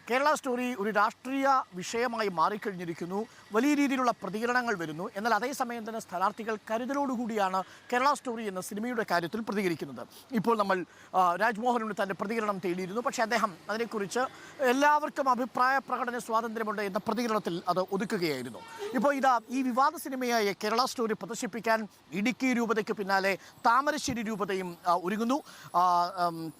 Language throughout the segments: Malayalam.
കേരള സ്റ്റോറി ഒരു രാഷ്ട്രീയ വിഷയമായി മാറിക്കഴിഞ്ഞിരിക്കുന്നു. വലിയ രീതിയിലുള്ള പ്രതികരണങ്ങൾ വരുന്നു. എന്നാൽ അതേസമയം തന്നെ സ്ഥാനാർത്ഥികൾ കരുതലോടുകൂടിയാണ് കേരള സ്റ്റോറി എന്ന സിനിമയുടെ കാര്യത്തിൽ പ്രതികരിക്കുന്നത്. ഇപ്പോൾ നമ്മൾ രാജ്മോഹനോട് തൻ്റെ പ്രതികരണം തേടിയിരുന്നു. പക്ഷേ അദ്ദേഹം അതിനെക്കുറിച്ച് എല്ലാവർക്കും അഭിപ്രായ പ്രകടന സ്വാതന്ത്ര്യമുണ്ട് എന്ന പ്രതികരണത്തിൽ അത് ഒതുക്കുകയായിരുന്നു. ഇപ്പോൾ ഈ വിവാദ സിനിമയായ കേരള സ്റ്റോറി പ്രദർശിപ്പിക്കാൻ ഇടുക്കി രൂപതയ്ക്ക് പിന്നാലെ താമരശ്ശേരി രൂപതയും ഒരുങ്ങുന്നു,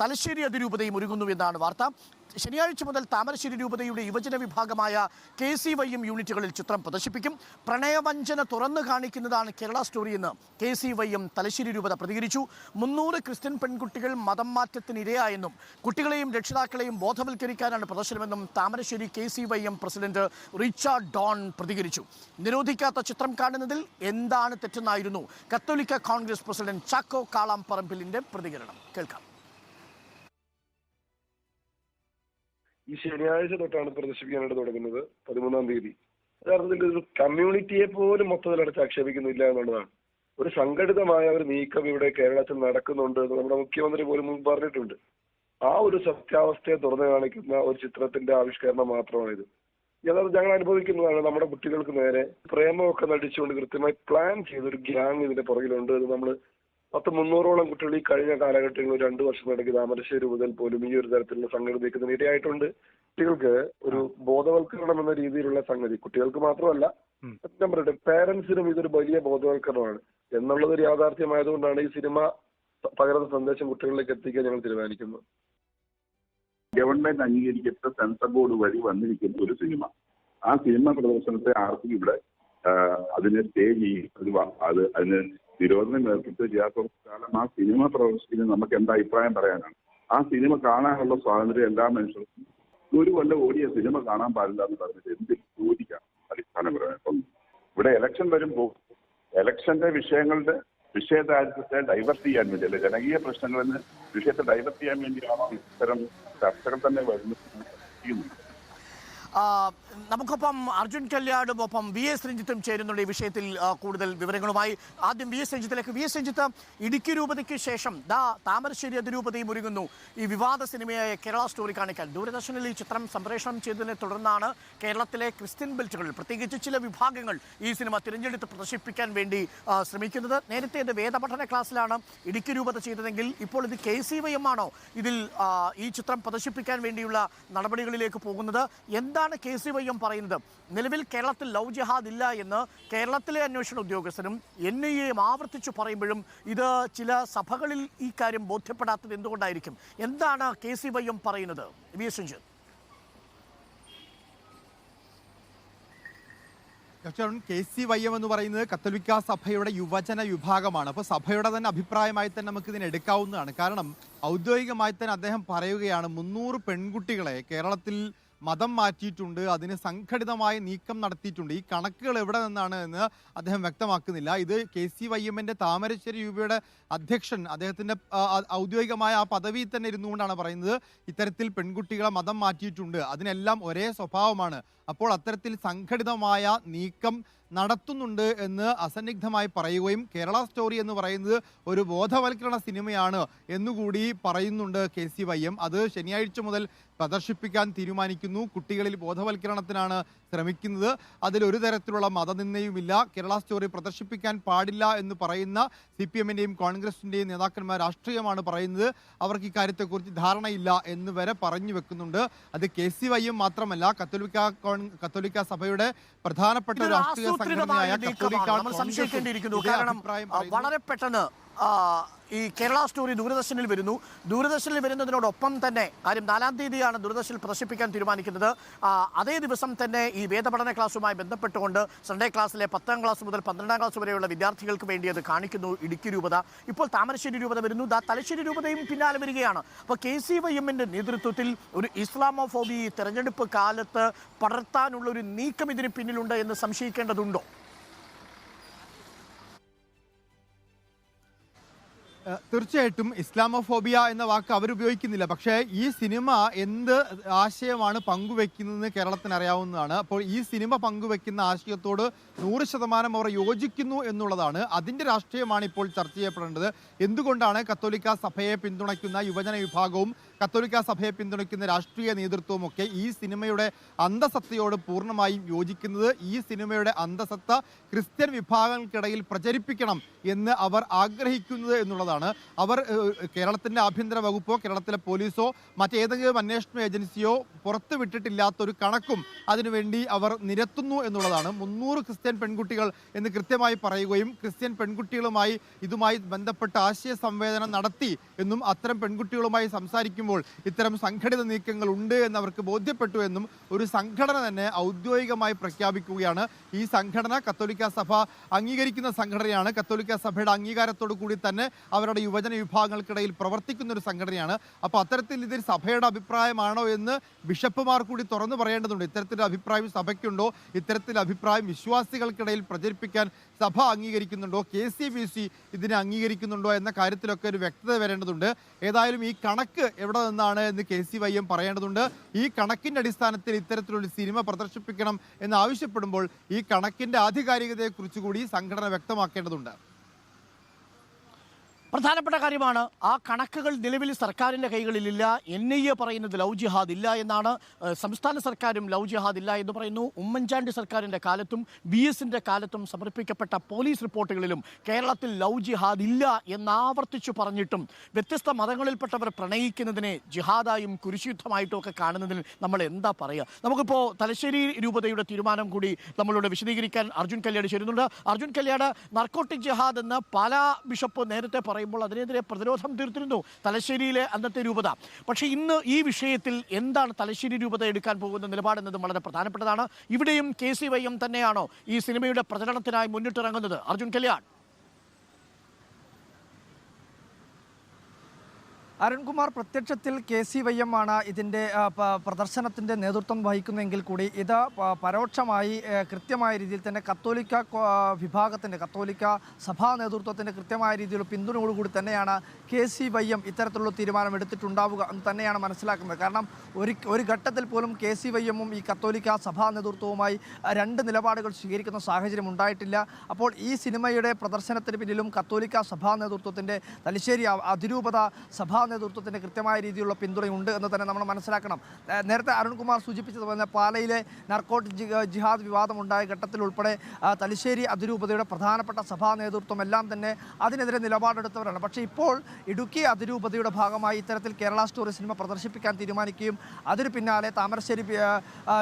തലശ്ശേരി അതിരൂപതയും ഒരുങ്ങുന്നു എന്നാണ് വാർത്ത. ശനിയാഴ്ച മുതൽ താമരശ്ശേരി രൂപതയുടെ യുവജന വിഭാഗമായ KCYM യൂണിറ്റുകളിൽ ചിത്രം പ്രദർശിപ്പിക്കും. പ്രണയവഞ്ചന തുറന്നു കാണിക്കുന്നതാണ് കേരള സ്റ്റോറി എന്ന് KCYM തലശ്ശേരി രൂപത പ്രതികരിച്ചു. 300 ക്രിസ്ത്യൻ പെൺകുട്ടികൾ മതം മാറ്റത്തിന് ഇരയായെന്നും കുട്ടികളെയും രക്ഷിതാക്കളെയും ബോധവൽക്കരിക്കാനാണ് പ്രദർശനമെന്നും താമരശ്ശേരി KCYM പ്രസിഡന്റ് റിച്ചാർഡ് ഡോൺ പ്രതികരിച്ചു. നിരോധിക്കാത്ത ചിത്രം കാണുന്നതിൽ എന്താണ് തെറ്റെന്നായിരുന്നു കത്തോലിക്ക കോൺഗ്രസ് പ്രസിഡന്റ് ചാക്കോ കാളാംപറമ്പിലിന്റെ പ്രതികരണം. കേൾക്കാം. ഈ ശനിയാഴ്ച തൊട്ടാണ് പ്രദർശിപ്പിക്കാനായിട്ട് തുടങ്ങുന്നത്, 13-ാം തീയതി. യഥാർത്ഥത്തിൽ ഒരു കമ്മ്യൂണിറ്റിയെ പോലും മൊത്തത്തിലടച്ച് ആക്ഷേപിക്കുന്നില്ല എന്നുള്ളതാണ്. ഒരു സംഘടിതമായ ഒരു നീക്കം ഇവിടെ കേരളത്തിൽ നടക്കുന്നുണ്ട് എന്ന് നമ്മുടെ മുഖ്യമന്ത്രി പോലും മുമ്പ് പറഞ്ഞിട്ടുണ്ട്. ആ ഒരു സത്യാവസ്ഥയെ തുറന്നു കാണിക്കുന്ന ഒരു ചിത്രത്തിന്റെ ആവിഷ്കരണം മാത്രമാണിത്. യഥാർത്ഥം ഞങ്ങൾ അനുഭവിക്കുന്നതാണ്. നമ്മുടെ കുട്ടികൾക്ക് നേരെ പ്രേമമൊക്കെ നടിച്ചുകൊണ്ട് കൃത്യമായി പ്ലാൻ ചെയ്തൊരു ഗ്യാങ് ഇതിന്റെ പുറകിലുണ്ട്. ഇത് നമ്മൾ 300-ഓളം കുട്ടികൾ ഈ കഴിഞ്ഞ കാലഘട്ടങ്ങളിൽ 2 വർഷം നടക്കി താമരശ്ശേരി മുതൽ പോലും ഈ ഒരു തരത്തിലുള്ള സംഗതി നീക്കുന്നതിന് ഇടയായിട്ടുണ്ട്. കുട്ടികൾക്ക് ഒരു ബോധവൽക്കരണം എന്ന രീതിയിലുള്ള സംഗതി കുട്ടികൾക്ക് മാത്രമല്ല ഞാൻ പറയട്ടെ പേരൻസിനും ഇതൊരു വലിയ ബോധവൽക്കരണമാണ് എന്നുള്ളതൊരു യാഥാർത്ഥ്യമായതുകൊണ്ടാണ് ഈ സിനിമ പകരുന്ന സന്ദേശം കുട്ടികളിലേക്ക് എത്തിക്കാൻ ഞങ്ങൾ തീരുമാനിക്കുന്നത്. ഗവൺമെന്റ് അംഗീകരിക്കപ്പെട്ട സെൻസർ ബോർഡ് വഴി വന്നിരിക്കുന്ന ഒരു സിനിമ, ആ സിനിമ പ്രദർശനത്തെ ആർക്കും ഇവിടെ അതിനെ സ്റ്റേ ചെയ്യും, അതിന് നിരോധനം ഏർപ്പെടുത്തി ചെയ്യാത്തക്കാലം ആ സിനിമ പ്രദർശിപ്പിക്കുന്ന നമുക്ക് എന്താ അഭിപ്രായം പറയാനാണ്? ആ സിനിമ കാണാനുള്ള സ്വാതന്ത്ര്യം എല്ലാ മനുഷ്യർക്കും. ഒരു കൊല്ലം ഓടിയ സിനിമ കാണാൻ പാടില്ല എന്ന് പറഞ്ഞിട്ട് എന്തിൽ ചോദിക്കാം അടിസ്ഥാനപരമായി. അപ്പം ഇവിടെ ഇലക്ഷൻ വരുമ്പോൾ ഇലക്ഷന്റെ വിഷയദാരിദ്ര്യത്തെ ഡൈവേർട്ട് ചെയ്യാൻ വേണ്ടി, അല്ലെ ജനകീയ പ്രശ്നങ്ങളിൽ വിഷയത്തെ ഡൈവേർട്ട് ചെയ്യാൻ വേണ്ടിയാണോ ഇത്തരം ചർച്ചകൾ തന്നെ വരുന്നത്? നമുക്കൊപ്പം അർജുൻ കല്യാടും ഒപ്പം VS രഞ്ജിത്തും ചേരുന്നുണ്ട് ഈ വിഷയത്തിൽ കൂടുതൽ വിവരങ്ങളുമായി. ആദ്യം VS രഞ്ജിത്തിലേക്ക്. VS രഞ്ജിത്ത്, ഇടുക്കി രൂപതയ്ക്ക് ശേഷം താമരശ്ശേരി അതിരൂപതയും ഒരുങ്ങുന്നു ഈ വിവാദ സിനിമയായ കേരള സ്റ്റോറി കാണിക്കാൻ. ദൂരദർശനിൽ ഈ ചിത്രം സംപ്രേഷണം ചെയ്തതിനെ തുടർന്നാണ് കേരളത്തിലെ ക്രിസ്ത്യൻ ബെൽറ്റുകളിൽ പ്രത്യേകിച്ച് ചില വിഭാഗങ്ങൾ ഈ സിനിമ തിരഞ്ഞെടുത്ത് പ്രദർശിപ്പിക്കാൻ വേണ്ടി ശ്രമിക്കുന്നത്. നേരത്തെ ഇത് വേദപഠന ക്ലാസ്സിലാണ് ഇടുക്കി രൂപത ചെയ്തതെങ്കിൽ ഇപ്പോൾ ഇത് KCYM ആണോ ഇതിൽ ഈ ചിത്രം പ്രദർശിപ്പിക്കാൻ വേണ്ടിയുള്ള നടപടികളിലേക്ക് പോകുന്നത്? എന്താണ് KCYM പറയുന്നത്? നിലവിൽ കേരളത്തിൽ ലവ് ജിഹാദ് ഇല്ല എന്ന് കേരളത്തിലെ അന്വേഷണ ഉദ്യോഗസ്ഥരും NIAയും ആവർത്തിച്ചു പറയുമ്പോഴും ഇത് ചില സഭകളിൽ ഈ കാര്യം ബോധ്യപ്പെടാത്തത് എന്തുകൊണ്ടായിരിക്കും? എന്താണ് KCYM പറയുന്നത്? VS രഞ്ജിത്ത്. KCYM എന്ന് പറയുന്നത് കത്തോലിക്ക സഭയുടെ യുവജന വിഭാഗമാണ്. അപ്പോൾ സഭയുടെ തന്നെ അഭിപ്രായമായി തന്നെ നമുക്ക് ഇതിനെ എടുക്കാവുന്നതാണ്. കാരണം ഔദ്യോഗികമായി തന്നെ അദ്ദേഹം പറയുകയാണ് 300 പെൺകുട്ടികളെ കേരളത്തിൽ മതം മാറ്റിയിട്ടുണ്ട്, അതിന് സംഘടിതമായ നീക്കം നടത്തിയിട്ടുണ്ട്. ഈ കണക്കുകൾ എവിടെ നിന്നാണ് എന്ന് അദ്ദേഹം വ്യക്തമാക്കുന്നില്ല. ഇത് KCYMന്റെ താമരശ്ശേരി രൂപയുടെ അധ്യക്ഷൻ അദ്ദേഹത്തിൻ്റെ ഔദ്യോഗികമായ ആ പദവിയിൽ തന്നെ ഇരുന്നുകൊണ്ടാണ് പറയുന്നത് ഇത്തരത്തിൽ പെൺകുട്ടികളെ മതം മാറ്റിയിട്ടുണ്ട്, അതിനെല്ലാം ഒരേ സ്വഭാവമാണ്. അപ്പോൾ അത്തരത്തിൽ സംഘടിതമായ നീക്കം നടത്തുന്നുണ്ട് എന്ന് അസന്നിഗ്ധമായി പറയുകയും കേരള സ്റ്റോറി എന്ന് പറയുന്നത് ഒരു ബോധവൽക്കരണ സിനിമയാണ് എന്നുകൂടി പറയുന്നുണ്ട് KCYM. അത് ശനിയാഴ്ച മുതൽ പ്രദർശിപ്പിക്കാൻ തീരുമാനിക്കുന്നു. കുട്ടികളിൽ ബോധവൽക്കരണത്തിനാണ് ശ്രമിക്കുന്നത്. അതിലൊരു തരത്തിലുള്ള മതനിന്ദയുമില്ല. കേരള സ്റ്റോറി പ്രദർശിപ്പിക്കാൻ പാടില്ല എന്ന് പറയുന്ന CPMന്റെയും കോൺഗ്രസിൻ്റെയും നേതാക്കന്മാർ രാഷ്ട്രീയമാണ് പറയുന്നത്. അവർക്ക് ഇക്കാര്യത്തെക്കുറിച്ച് ധാരണയില്ല എന്ന് വരെ പറഞ്ഞു വെക്കുന്നുണ്ട്. അത് KCYM മാത്രമല്ല, കത്തോലിക്ക സഭയുടെ പ്രധാനപ്പെട്ട രാഷ്ട്രീയ സംഘടനയായ വളരെ പെട്ടെന്ന് ഈ കേരള സ്റ്റോറി ദൂരദർശനിൽ വരുന്നു. ദൂരദർശനിൽ വരുന്നതിനോടൊപ്പം തന്നെ കാര്യം 4-ാം തീയതിയാണ് ദൂരദർശനിൽ പ്രദർശിപ്പിക്കാൻ തീരുമാനിക്കുന്നത്. അതേ ദിവസം തന്നെ ഈ വേദപഠന ക്ലാസ്സുമായി ബന്ധപ്പെട്ടുകൊണ്ട് സൺഡേ ക്ലാസ്സിലെ 10ാം ക്ലാസ് മുതൽ 12ാം ക്ലാസ് വരെയുള്ള വിദ്യാർത്ഥികൾക്ക് വേണ്ടി അത് കാണിക്കുന്നു ഇടുക്കി രൂപത. ഇപ്പോൾ താമരശ്ശേരി രൂപത വരുന്നു, തലശ്ശേരി രൂപതയും പിന്നാലെ വരികയാണ്. അപ്പോൾ KCYMന്റെ നേതൃത്വത്തിൽ ഒരു ഇസ്ലാമോഫോബി തെരഞ്ഞെടുപ്പ് കാലത്ത് പടർത്താനുള്ള ഒരു നീക്കം ഇതിന് പിന്നിലുണ്ട് എന്ന് സംശയിക്കേണ്ടതുണ്ടോ? തീർച്ചയായും തീർച്ചയായിട്ടും ഇസ്ലാമോഫോബിയ എന്ന വാക്ക് അവരുപയോഗിക്കുന്നില്ല. പക്ഷേ ഈ സിനിമ എന്ത് ആശയമാണ് പങ്കുവെക്കുന്നതെന്ന് കേരളത്തിന് അറിയാവുന്നതാണ്. അപ്പോൾ ഈ സിനിമ പങ്കുവെക്കുന്ന ആശയത്തോട് 100% അവർ യോജിക്കുന്നു എന്നുള്ളതാണ്. അതിൻ്റെ രാഷ്ട്രീയമാണ് ഇപ്പോൾ ചർച്ച ചെയ്യപ്പെടേണ്ടത്. എന്തുകൊണ്ടാണ് കത്തോലിക്ക സഭയെ പിന്തുണയ്ക്കുന്ന യുവജന വിഭാഗവും കത്തോലിക്ക സഭയെ പിന്തുണയ്ക്കുന്ന രാഷ്ട്രീയ നേതൃത്വവും ഒക്കെ ഈ സിനിമയുടെ അന്തസത്തയോട് പൂർണ്ണമായും യോജിക്കുന്നത്? ഈ സിനിമയുടെ അന്തസത്ത ക്രിസ്ത്യൻ വിഭാഗങ്ങൾക്കിടയിൽ പ്രചരിപ്പിക്കണം എന്ന് അവർ ആഗ്രഹിക്കുന്നത് എന്നുള്ളതാണ്. അവർ കേരളത്തിൻ്റെ ആഭ്യന്തര വകുപ്പോ കേരളത്തിലെ പോലീസോ മറ്റേതെങ്കിലും അന്വേഷണ ഏജൻസിയോ പുറത്തു വിട്ടിട്ടില്ലാത്തൊരു കണക്കും അതിനുവേണ്ടി അവർ നിരത്തുന്നു എന്നുള്ളതാണ്. 300 ക്രിസ്ത്യൻ പെൺകുട്ടികൾ എന്ന് കൃത്യമായി പറയുകയും ക്രിസ്ത്യൻ പെൺകുട്ടികളുമായി ഇതുമായി ബന്ധപ്പെട്ട ആശയ സംവേദനം നടത്തി എന്നും അത്തരം പെൺകുട്ടികളുമായി സംസാരിക്കുമ്പോൾ ഇത്തരം സംഘടിത നീക്കങ്ങൾ ഉണ്ട് എന്ന് അവർക്ക് ബോധ്യപ്പെട്ടു എന്നും ഒരു സംഘടന തന്നെ ഔദ്യോഗികമായി പ്രഖ്യാപിക്കുകയാണ്. ഈ സംഘടന കത്തോലിക്ക സഭ അംഗീകരിക്കുന്ന സംഘടനയാണ്. കത്തോലിക്ക സഭയുടെ അംഗീകാരത്തോടു കൂടി തന്നെ അവരുടെ യുവജന വിഭാഗങ്ങൾക്കിടയിൽ പ്രവർത്തിക്കുന്ന ഒരു സംഘടനയാണ്. അപ്പോൾ അത്തരത്തിൽ ഇതിൽ സഭയുടെ അഭിപ്രായമാണോ എന്ന് ബിഷപ്പുമാർ കൂടി തുറന്നു പറയേണ്ടതുണ്ട്. ഇത്തരത്തിലൊരു അഭിപ്രായം സഭയ്ക്കുണ്ടോ? ഇത്തരത്തിലുള്ള അഭിപ്രായം വിശ്വാസികൾക്കിടയിൽ പ്രചരിപ്പിക്കാൻ സഭ അംഗീകരിക്കുന്നുണ്ടോ? KCBC ഇതിനെ അംഗീകരിക്കുന്നുണ്ടോ എന്ന കാര്യത്തിലൊക്കെ ഒരു വ്യക്തത വരേണ്ടതുണ്ട്. ഏതായാലും ഈ കണക്ക് എവിടെ നിന്നാണ് എന്ന് KCYM പറയേണ്ടതുണ്ട്. ഈ കണക്കിൻ്റെ അടിസ്ഥാനത്തിൽ ഇത്തരത്തിലൊരു സിനിമ പ്രദർശിപ്പിക്കണം എന്ന് ആവശ്യപ്പെടുമ്പോൾ ഈ കണക്കിൻ്റെ ആധികാരികതയെക്കുറിച്ച് കൂടി സംഘടന വ്യക്തമാക്കേണ്ടതുണ്ട്. പ്രധാനപ്പെട്ട കാര്യമാണ് ആ കണക്കുകൾ നിലവിൽ സർക്കാരിൻ്റെ കൈകളിലില്ല. NIA പറയുന്നത് ലവ് ജിഹാദ് ഇല്ല എന്നാണ്. സംസ്ഥാന സർക്കാരും ലവ് ജിഹാദ് ഇല്ല എന്ന് പറയുന്നു. ഉമ്മൻചാണ്ടി സർക്കാരിൻ്റെ കാലത്തും VSൻ്റെ കാലത്തും സമർപ്പിക്കപ്പെട്ട പോലീസ് റിപ്പോർട്ടുകളിലും കേരളത്തിൽ ലവ് ജിഹാദ് ഇല്ല എന്നാവർത്തിച്ചു പറഞ്ഞിട്ടും വ്യത്യസ്ത മതങ്ങളിൽപ്പെട്ടവർ പ്രണയിക്കുന്നതിനെ ജിഹാദായും കുരിശുയുദ്ധമായിട്ടും ഒക്കെ കാണുന്നതിന് നമ്മൾ എന്താ പറയുക? നമുക്കിപ്പോൾ തലശ്ശേരി രൂപതയുടെ തീരുമാനം കൂടി നമ്മളോട് വിശദീകരിക്കാൻ അർജുൻ കല്യാട് ചേരുന്നുണ്ട്. അർജുൻ കല്യാട്, നർക്കോട്ടിക് ജിഹാദ് എന്ന് പല ബിഷപ്പ് നേരത്തെ പറയുമ്പോൾ അതിനെതിരെ പ്രതിരോധം തീർത്തിരുന്നു തലശ്ശേരിയിലെ അന്നത്തെ രൂപത. പക്ഷേ ഇന്ന് ഈ വിഷയത്തിൽ എന്താണ് തലശ്ശേരി രൂപത എടുക്കാൻ പോകുന്ന നിലപാടെന്നത് വളരെ പ്രധാനപ്പെട്ടതാണ്. ഇവിടെയും KCYM തന്നെയാണോ ഈ സിനിമയുടെ പ്രചരണത്തിനായി മുന്നിട്ടിറങ്ങുന്നത്? അർജുൻ കല്യാൺ. അരുൺകുമാർ, പ്രത്യക്ഷത്തിൽ KCYM ആണ് ഇതിൻ്റെ പ്രദർശനത്തിൻ്റെ നേതൃത്വം വഹിക്കുന്നതെങ്കിൽ കൂടി ഇത് പരോക്ഷമായി കൃത്യമായ രീതിയിൽ തന്നെ കത്തോലിക്ക വിഭാഗത്തിൻ്റെ കത്തോലിക്ക സഭാ നേതൃത്വത്തിൻ്റെ കൃത്യമായ രീതിയിലുള്ള പിന്തുണയോടുകൂടി തന്നെയാണ് KCYM ഇത്തരത്തിലുള്ള തീരുമാനം എടുത്തിട്ടുണ്ടാവുക എന്ന് തന്നെയാണ് മനസ്സിലാക്കുന്നത്. കാരണം ഒരു ഘട്ടത്തിൽ പോലും KCYM ഈ കത്തോലിക്ക സഭാ നേതൃത്വവുമായി രണ്ട് നിലപാടുകൾ സ്വീകരിക്കുന്ന സാഹചര്യം ഉണ്ടായിട്ടില്ല. അപ്പോൾ ഈ സിനിമയുടെ പ്രദർശനത്തിന് പിന്നിലും കത്തോലിക്ക സഭാ നേതൃത്വത്തിൻ്റെ തലശ്ശേരി അതിരൂപത സഭാ നേതൃത്വത്തിൻ്റെ കൃത്യമായ രീതിയിലുള്ള പിന്തുണയുണ്ട് എന്ന് തന്നെ നമ്മൾ മനസ്സിലാക്കണം. നേരത്തെ അരുൺകുമാർ സൂചിപ്പിച്ചതുപോലെ പാലയിലെ നർക്കോട്ടിക് ജിഹാദ് വിവാദം ഉണ്ടായ ഘട്ടത്തിൽ ഉൾപ്പെടെ തലശ്ശേരി അതിരൂപതയുടെ പ്രധാനപ്പെട്ട സഭാ നേതൃത്വം എല്ലാം തന്നെ അതിനെതിരെ നിലപാടെടുത്തവരാണ്. പക്ഷേ ഇപ്പോൾ ഇടുക്കി അതിരൂപതയുടെ ഭാഗമായി ഇത്തരത്തിൽ കേരള സ്റ്റോറി സിനിമ പ്രദർശിപ്പിക്കാൻ തീരുമാനിക്കുകയും അതിന് പിന്നാലെ താമരശ്ശേരി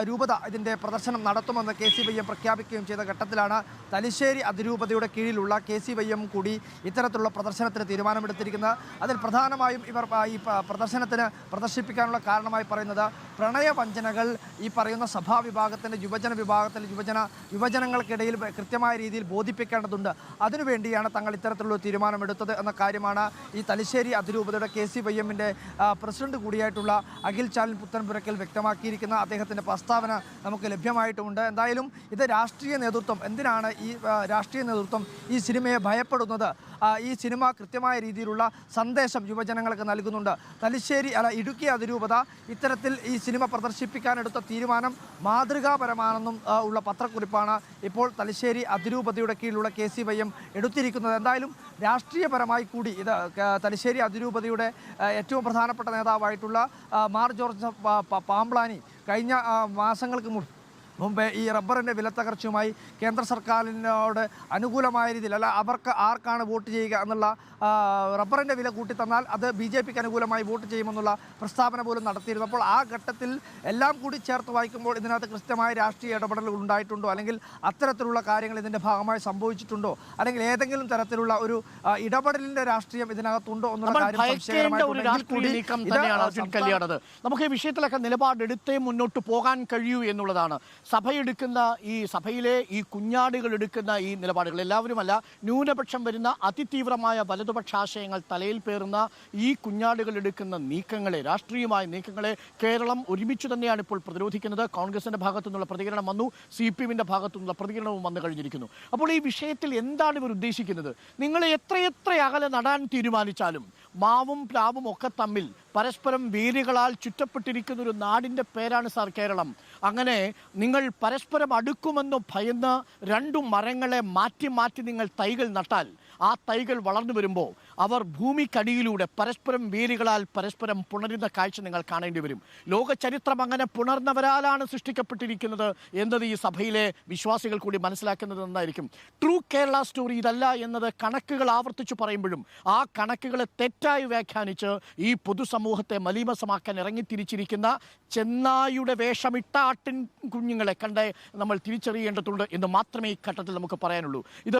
രൂപത ഇതിൻ്റെ പ്രദർശനം നടത്തുമെന്ന് KCYM പ്രഖ്യാപിക്കുകയും ചെയ്ത ഘട്ടത്തിലാണ് തലശ്ശേരി അതിരൂപതയുടെ കീഴിലുള്ള KCYM കൂടി ഇത്തരത്തിലുള്ള പ്രദർശനത്തിന് തീരുമാനമെടുത്തിരിക്കുന്നത്. അതിൽ പ്രധാനമായും ഇവർ ഈ പ്രദർശനത്തിന് പ്രദർശിപ്പിക്കാനുള്ള കാരണമായി പറയുന്നത് പ്രണയവഞ്ചനകൾ ഈ പറയുന്ന സഭാ വിഭാഗത്തിൻ്റെ യുവജനങ്ങൾക്കിടയിൽ കൃത്യമായ രീതിയിൽ ബോധിപ്പിക്കേണ്ടതുണ്ട്. അതിനുവേണ്ടിയാണ് തങ്ങൾ ഇത്തരത്തിലുള്ള തീരുമാനമെടുത്തത് എന്ന കാര്യമാണ് ഈ തലശ്ശേരി അതിരൂപതയുടെ KCYMൻ്റെ പ്രസിഡന്റ് കൂടിയായിട്ടുള്ള അഖിൽ ചാലിൻ പുത്തൻപുരക്കൽ വ്യക്തമാക്കിയിരിക്കുന്ന അദ്ദേഹത്തിൻ്റെ പ്രസ്താവന നമുക്ക് ലഭ്യമായിട്ടുമുണ്ട്. എന്തായാലും ഇത് രാഷ്ട്രീയ നേതൃത്വം എന്തിനാണ് ഈ രാഷ്ട്രീയ നേതൃത്വം ഈ സിനിമയെ ഭയപ്പെടുന്നത്? ഈ സിനിമ കൃത്യമായ രീതിയിലുള്ള സന്ദേശം യുവജനങ്ങൾക്ക് നൽകുന്നുണ്ട്. ഇടുക്കി അതിരൂപത ഇത്തരത്തിൽ ഈ സിനിമ പ്രദർശിപ്പിക്കാനെടുത്ത തീരുമാനം മാതൃകാപരമാണെന്നും ഉള്ള പത്രക്കുറിപ്പാണ് ഇപ്പോൾ തലശ്ശേരി അതിരൂപതയുടെ കീഴിലുള്ള KCYM എടുത്തിരിക്കുന്നത്. എന്തായാലും രാഷ്ട്രീയപരമായി കൂടി ഇത് തലശ്ശേരി അതിരൂപതയുടെ ഏറ്റവും പ്രധാനപ്പെട്ട നേതാവായിട്ടുള്ള മാർ ജോർജ് പാമ്പ്ലാനി കഴിഞ്ഞ മാസങ്ങൾക്ക് മുമ്പേ ഈ റബ്ബറിൻ്റെ വിലത്തകർച്ചയുമായി കേന്ദ്ര സർക്കാരിനോട് അനുകൂലമായ രീതിയിൽ അല്ല അവർക്ക് ആർക്കാണ് വോട്ട് ചെയ്യുക എന്നുള്ള റബ്ബറിൻ്റെ വില കൂട്ടിത്തന്നാൽ അത് BJPക്ക് അനുകൂലമായി വോട്ട് ചെയ്യുമെന്നുള്ള പ്രസ്താവന പോലും നടത്തിയിരുന്നു. അപ്പോൾ ആ ഘട്ടത്തിൽ എല്ലാം കൂടി ചേർത്ത് വായിക്കുമ്പോൾ ഇതിനകത്ത് കൃത്യമായ രാഷ്ട്രീയ ഇടപെടലുകൾ ഉണ്ടായിട്ടുണ്ടോ, അല്ലെങ്കിൽ അത്തരത്തിലുള്ള കാര്യങ്ങൾ ഇതിൻ്റെ ഭാഗമായി സംഭവിച്ചിട്ടുണ്ടോ, അല്ലെങ്കിൽ ഏതെങ്കിലും തരത്തിലുള്ള ഒരു ഇടപെടലിൻ്റെ രാഷ്ട്രീയം ഇതിനകത്തുണ്ടോ എന്നുള്ള കാര്യം നമുക്ക് ഈ വിഷയത്തിലൊക്കെ നിലപാടെടുത്തേ മുന്നോട്ട് പോകാൻ കഴിയൂ എന്നുള്ളതാണ്. സഭയെടുക്കുന്ന സഭയിലെ ഈ കുഞ്ഞാടുകൾ എടുക്കുന്ന ഈ നിലപാടുകൾ, എല്ലാവരുമല്ല, ന്യൂനപക്ഷം വരുന്ന അതിതീവ്രമായ വലതുപക്ഷ ആശയങ്ങൾ തലയിൽ പേറുന്ന ഈ കുഞ്ഞാടുകൾ എടുക്കുന്ന നീക്കങ്ങളെ, രാഷ്ട്രീയമായ നീക്കങ്ങളെ കേരളം ഒരുമിച്ച് തന്നെയാണ് ഇപ്പോൾ പ്രതിരോധിക്കുന്നത്. കോൺഗ്രസിന്റെ ഭാഗത്തു നിന്നുള്ള പ്രതികരണം വന്നു, CPM-ന്റെ ഭാഗത്തു നിന്നുള്ള പ്രതികരണവും വന്നു കഴിഞ്ഞിരിക്കുന്നു. അപ്പോൾ ഈ വിഷയത്തിൽ എന്താണ് ഇവർ ഉദ്ദേശിക്കുന്നത്? നിങ്ങൾ എത്രയെത്ര അകലെ നടാൻ തീരുമാനിച്ചാലും മാവും പ്ലാവും ഒക്കെ തമ്മിൽ പരസ്പരം വേരുകളാൽ ചുറ്റപ്പെട്ടിരിക്കുന്ന ഒരു നാടിൻ്റെ പേരാണ് സാർ കേരളം. അങ്ങനെ നിങ്ങൾ പരസ്പരം അടുക്കുമെന്ന് ഭയന്ന് രണ്ടു മരങ്ങളെ മാറ്റി മാറ്റി നിങ്ങൾ തൈകൾ നട്ടാൽ ആ തൈകൾ വളർന്നു വരുമ്പോൾ അവർ ഭൂമിക്കടിയിലൂടെ പരസ്പരം വേരുകളാൽ പരസ്പരം പുണരുന്ന കാഴ്ച നിങ്ങൾ കാണേണ്ടി വരും. ലോക ചരിത്രം അങ്ങനെ പുണർന്നവരാലാണ് സൃഷ്ടിക്കപ്പെട്ടിരിക്കുന്നത് എന്നത് ഈ സഭയിലെ വിശ്വാസികൾ കൂടി മനസ്സിലാക്കുന്നത് നന്നായിരിക്കും. ട്രൂ കേരള സ്റ്റോറി ഇതല്ല എന്നത് കണക്കുകൾ ആവർത്തിച്ചു പറയുമ്പോഴും ആ കണക്കുകളെ തെറ്റായി വ്യാഖ്യാനിച്ച് ഈ പൊതുസമൂഹത്തെ മലീമസമാക്കാൻ ഇറങ്ങിത്തിരിച്ചിരിക്കുന്ന ചെന്നായുടെ വേഷമിട്ട ആട്ടിൻ കുഞ്ഞുങ്ങളെ കണ്ട് നമ്മൾ തിരിച്ചറിയേണ്ടതുണ്ട് എന്ന് മാത്രമേ ഈ ഘട്ടത്തിൽ നമുക്ക് പറയാനുള്ളൂ. ഇത്